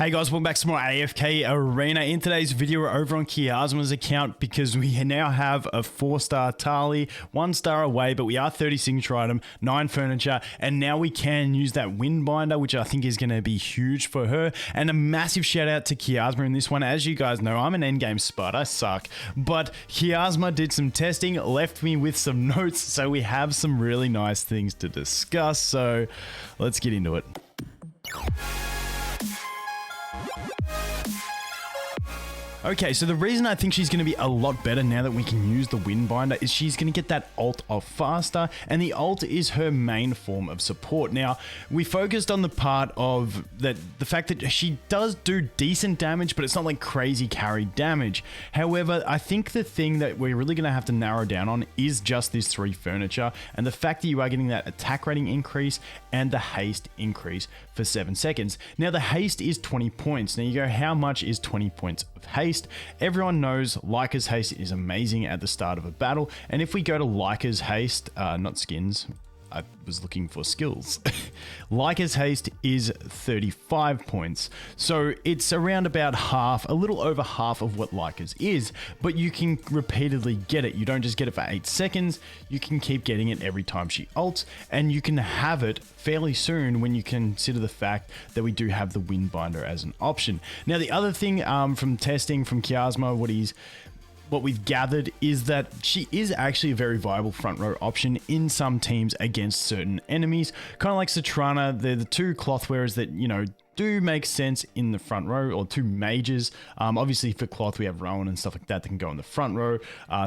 Hey guys, welcome back to more AFK Arena. In today's video, we're over on Kiasma's account because we now have a 4-star Thali, 1-star away, but we are 30 signature item, 9 furniture, and now we can use that windbinder, which I think is going to be huge for her. And a massive shout out to Kiasma in this one. As you guys know, I'm an endgame spud, I suck, but Kiasma did some testing, left me with some notes, so we have some really nice things to discuss, so let's get into it. Okay, so the reason I think she's going to be a lot better now that we can use the windbinder is she's going to get that ult off faster, and the ult is her main form of support. Now, we focused on the part of the fact that she does do decent damage, but it's not like crazy carry damage. However, I think the thing that we're really going to have to narrow down on is just this 3 furniture, and the fact that you are getting that attack rating increase and the haste increase for 7 seconds. Now, the haste is 20 points. Now, you go, how much is 20 points of haste? Everyone knows Leica's haste is amazing at the start of a battle, and if we go to Leica's haste, not skins, I was looking for skills. Leica's haste is 35 points. So it's around about half, a little over half of what Leica's is, but you can repeatedly get it. You don't just get it for 8 seconds, you can keep getting it every time she ults, and you can have it fairly soon when you consider the fact that we do have the windbinder as an option. Now, the other thing from testing from Kiasma, what we've gathered is that she is actually a very viable front row option in some teams against certain enemies. Kind of like Citrana, they're the 2 cloth wearers that, you know, do make sense in the front row, or 2 mages. Obviously for cloth we have Rowan and stuff like that that can go in the front row.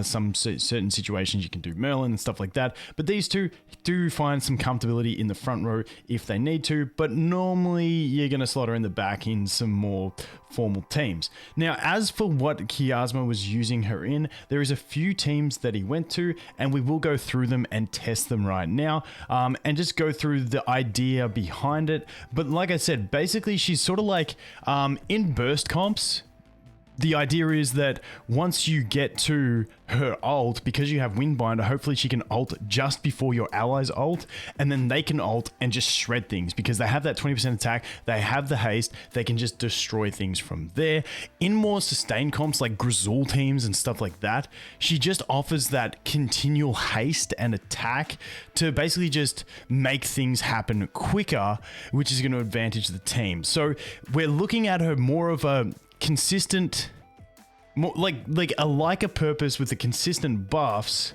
Some certain situations you can do Merlin and stuff like that, but these 2 do find some comfortability in the front row if they need to, but normally you're going to slot her in the back in some more formal teams. Now, as for what Kiasma was using her in, there is a few teams that he went to, and we will go through them and test them right now, and just go through the idea behind it. But like I said, basically she's sort of like in burst comps. The idea is that once you get to her ult, because you have windbinder, hopefully she can ult just before your allies ult, and then they can ult and just shred things because they have that 20% attack, they have the haste, they can just destroy things from there. In more sustained comps like Grizzle teams and stuff like that, she just offers that continual haste and attack to basically just make things happen quicker, which is going to advantage the team. So we're looking at her more of a consistent, more like a Leica purpose with the consistent buffs,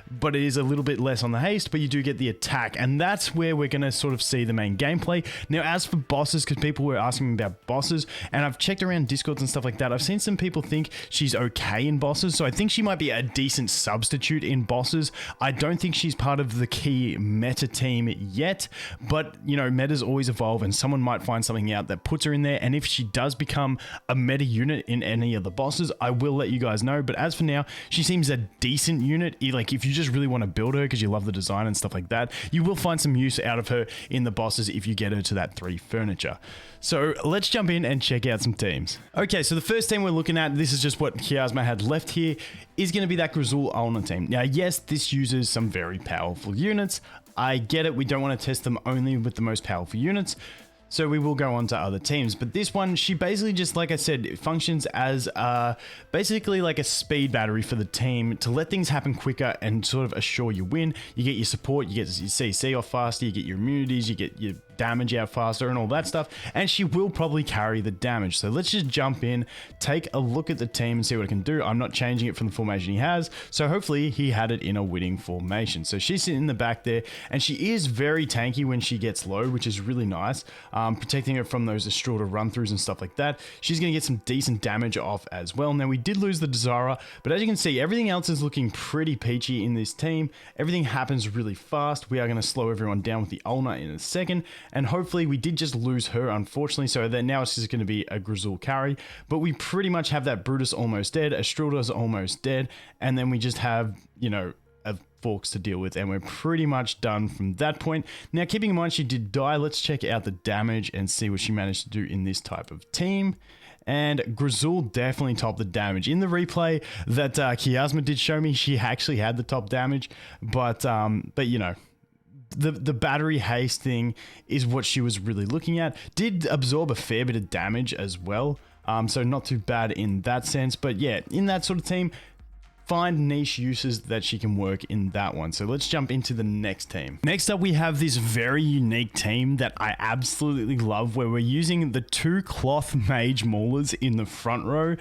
but it is a little bit less on the haste, but you do get the attack, and that's where we're going to sort of see the main gameplay. Now, as for bosses, because people were asking me about bosses, and I've checked around Discords and stuff like that, I've seen some people think she's okay in bosses, so I think she might be a decent substitute in bosses. I don't think she's part of the key meta team yet, but, you know, metas always evolve, and someone might find something out that puts her in there, and if she does become a meta unit in any of the bosses, I will let you guys know. But as for now, she seems a decent unit. Like, if you just really want to build her because you love the design and stuff like that, you will find some use out of her in the bosses if you get her to that 3 furniture. So let's jump in and check out some teams. Okay, so the first team we're looking at, this is just what Kiasma had left here, is going to be that Grizzle Ulna team. Now, yes, this uses some very powerful units. I get it, we don't want to test them only with the most powerful units, so we will go on to other teams. But this one, she basically just, like I said, it functions as basically like a speed battery for the team to let things happen quicker and sort of assure you win. You get your support, you get your CC off faster, you get your immunities, you get your damage out faster and all that stuff, and she will probably carry the damage. So let's just jump in, take a look at the team and see what it can do. I'm not changing it from the formation he has, so hopefully he had it in a winning formation. So she's sitting in the back there, and she is very tanky when she gets low, which is really nice, protecting her from those Estrada run-throughs and stuff like that. She's going to get some decent damage off as well. Now, we did lose the Desara, but as you can see, everything else is looking pretty peachy in this team. Everything happens really fast. We are going to slow everyone down with the Ulna in a second, and hopefully we did just lose her, unfortunately, so that now it's just going to be a Grizzle carry, but we pretty much have that Brutus almost dead, Estrada's almost dead, and then we just have, you know, a Forks to deal with, and we're pretty much done from that point. Now, keeping in mind she did die, let's check out the damage and see what she managed to do in this type of team. And Grizzle definitely topped the damage. In the replay that Kiasma did show me, she actually had the top damage, but you know, the battery haste thing is what she was really looking at. Did absorb a fair bit of damage as well. So not too bad in that sense. But yeah, in that sort of team, find niche uses that she can work in that one. So let's jump into the next team. Next up, we have this very unique team that I absolutely love, where we're using the 2 cloth mage maulers in the front row,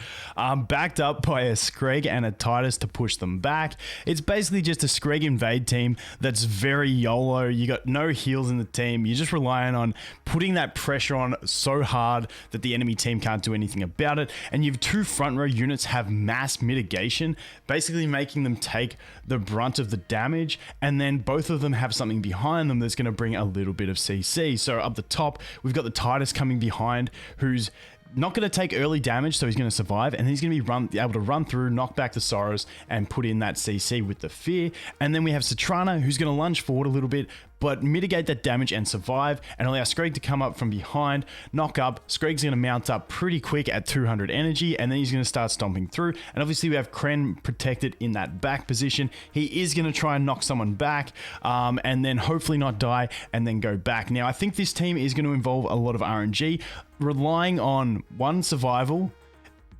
backed up by a Scrag and a Titus to push them back. It's basically just a Scrag invade team that's very YOLO. You got no heals in the team. You're just relying on putting that pressure on so hard that the enemy team can't do anything about it. And you've 2 front row units have mass mitigation, basically making them take the brunt of the damage, and then both of them have something behind them that's going to bring a little bit of CC. So up the top, we've got the Titus coming behind, who's not going to take early damage, so he's going to survive, and he's going to be able to run through, knock back the Sorrows, and put in that CC with the Fear. And then we have Citrana, who's going to lunge forward a little bit, but mitigate that damage and survive, and allow Scrag to come up from behind, knock up. Scrag's going to mount up pretty quick at 200 energy, and then he's going to start stomping through. And obviously we have Kren protected in that back position. He is going to try and knock someone back, and then hopefully not die, and then go back. Now, I think this team is going to involve a lot of RNG, relying on 1, survival,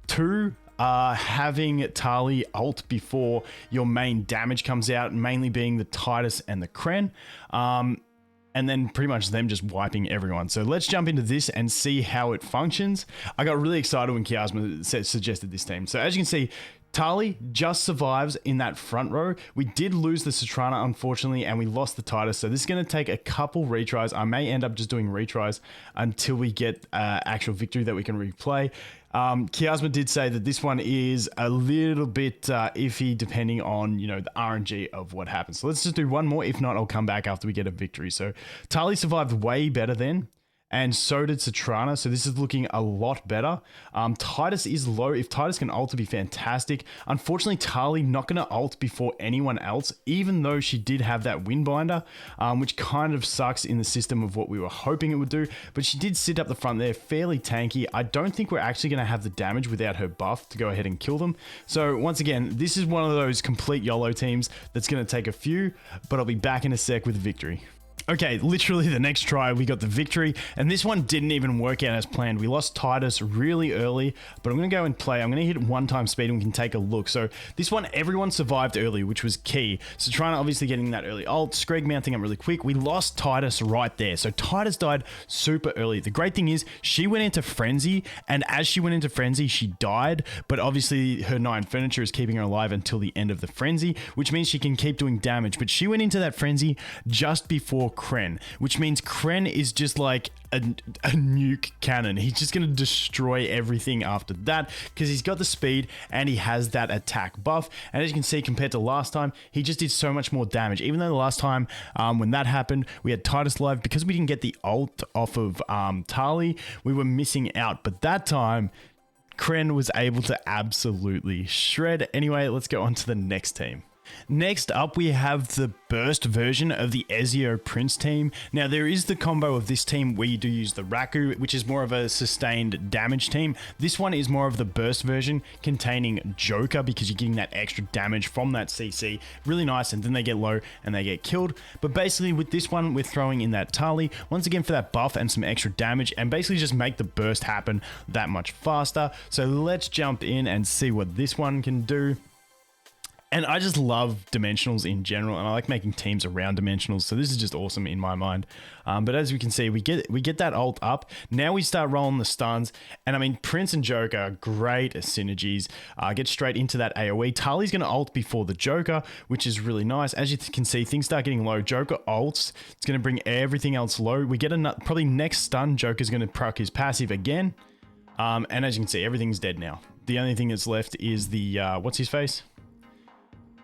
2, having Thali ult before your main damage comes out, mainly being the Titus and the Kren, and then pretty much them just wiping everyone. So let's jump into this and see how it functions. I got really excited when Kiasma suggested this team. So as you can see, Thali just survives in that front row. We did lose the Citrana, unfortunately, and we lost the Titus. So this is going to take a couple retries. I may end up just doing retries until we get actual victory that we can replay. Kiasma did say that this one is a little bit iffy depending on, you know, the RNG of what happens. So let's just do one more. If not, I'll come back after we get a victory. So Thali survived way better then, and so did Citrana, so this is looking a lot better. Titus is low. If Titus can ult, it'd be fantastic. Unfortunately, Thali not going to ult before anyone else, even though she did have that Windbinder, which kind of sucks in the system of what we were hoping it would do. But she did sit up the front there, fairly tanky. I don't think we're actually going to have the damage without her buff to go ahead and kill them. So once again, this is one of those complete YOLO teams that's going to take a few, but I'll be back in a sec with a victory. Okay, literally the next try, we got the victory, and this one didn't even work out as planned. We lost Titus really early, but I'm going to go and play. I'm going to hit 1 speed and we can take a look. So this one, everyone survived early, which was key. Citrana obviously getting that early ult, Scrag mounting up really quick. We lost Titus right there. So Titus died super early. The great thing is she went into Frenzy, and as she went into Frenzy, she died, but obviously her 9 furniture is keeping her alive until the end of the Frenzy, which means she can keep doing damage. But she went into that Frenzy just before Kren, which means Kren is just like a nuke cannon. He's just going to destroy everything after that because he's got the speed and he has that attack buff. And as you can see, compared to last time, he just did so much more damage. Even though the last time when that happened, we had Titus live, because we didn't get the ult off of Thali, we were missing out. But that time, Kren was able to absolutely shred. Anyway, let's go on to the next team. Next up, we have the burst version of the Ezio Prince team. Now, there is the combo of this team where you do use the Raku, which is more of a sustained damage team. This one is more of the burst version containing Joker, because you're getting that extra damage from that CC. Really nice, and then they get low and they get killed. But basically with this one, we're throwing in that Thali, once again for that buff and some extra damage, and basically just make the burst happen that much faster. So let's jump in and see what this one can do. And I just love dimensionals in general, and I like making teams around dimensionals, so this is just awesome in my mind. But as we can see, we get that ult up. Now we start rolling the stuns, and I mean, Prince and Joker are great synergies. Get straight into that AoE. Thali's going to ult before the Joker, which is really nice. As you can see, things start getting low. Joker ults. It's going to bring everything else low. We get probably next stun, Joker's going to proc his passive again. And as you can see, everything's dead now. The only thing that's left is the, what's his face?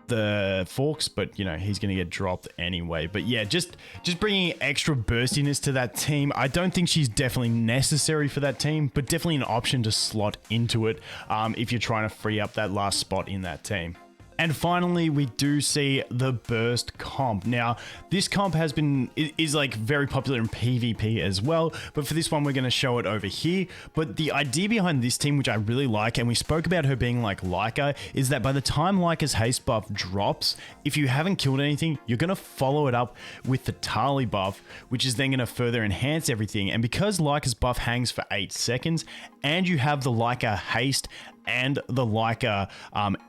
The Forks, but you know, he's going to get dropped anyway. But yeah, just bringing extra burstiness to that team. I don't think she's definitely necessary for that team, but definitely an option to slot into it if you're trying to free up that last spot in that team. And finally, we do see the burst comp. Now, this comp is like very popular in PvP as well, but for this one, we're going to show it over here. But the idea behind this team, which I really like, and we spoke about her being like Leica, is that by the time Leica's haste buff drops, if you haven't killed anything, you're going to follow it up with the Thali buff, which is then going to further enhance everything. And because Leica's buff hangs for 8 seconds, and you have the Leica haste and the Leica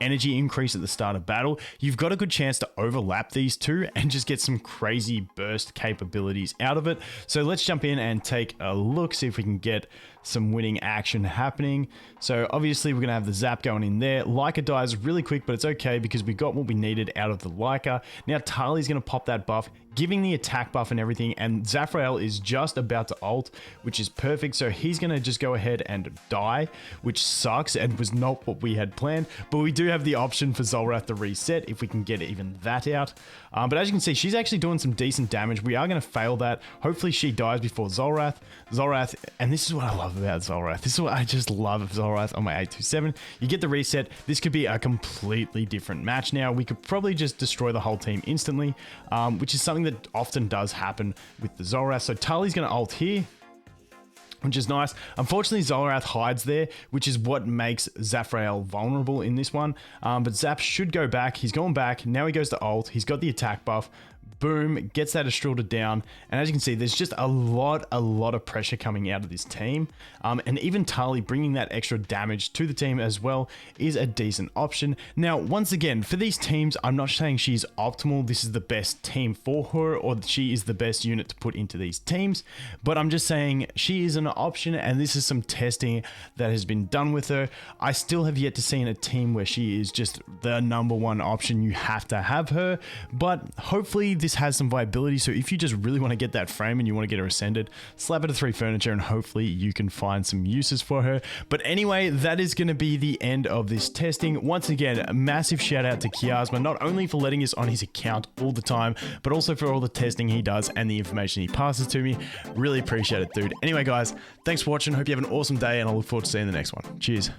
energy increase at the start of battle, you've got a good chance to overlap these two and just get some crazy burst capabilities out of it. So let's jump in and take a look, see if we can get some winning action happening. So obviously we're going to have the zap going in there. Leica dies really quick, but it's okay because we got what we needed out of the Leica. Now Thali's going to pop that buff, giving the attack buff and everything, and Zafrael is just about to ult, which is perfect. So he's going to just go ahead and die, which sucks and was not what we had planned, but we do have the option for Zolrath to reset if we can get even that out. But as you can see, she's actually doing some decent damage. We are going to fail that. Hopefully she dies before Zolrath. And this is what I love about Zolrath. This is what I just love of Zolrath on my 827. You get the reset. This could be a completely different match now. We could probably just destroy the whole team instantly, which is something that often does happen with the Zolrath. So Tali's going to ult here, which is nice. Unfortunately, Zolrath hides there, which is what makes Zafrael vulnerable in this one. But Zap should go back. He's going back. Now he goes to ult. He's got the attack buff. Boom, gets that Estrelda down. And as you can see, there's just a lot of pressure coming out of this team. And even Thali bringing that extra damage to the team as well is a decent option. Now, once again, for these teams, I'm not saying she's optimal. This is the best team for her, or she is the best unit to put into these teams. But I'm just saying she is an option, and this is some testing that has been done with her. I still have yet to see in a team where she is just the #1 option. You have to have her, but hopefully this has some viability. So if you just really want to get that frame and you want to get her ascended, slap her to 3 furniture and hopefully you can find some uses for her. But anyway, that is going to be the end of this testing. Once again, a massive shout out to Kiasma, not only for letting us on his account all the time, but also for all the testing he does and the information he passes to me. Really appreciate it, dude. Anyway, guys, thanks for watching. Hope you have an awesome day, and I look forward to seeing the next one. Cheers.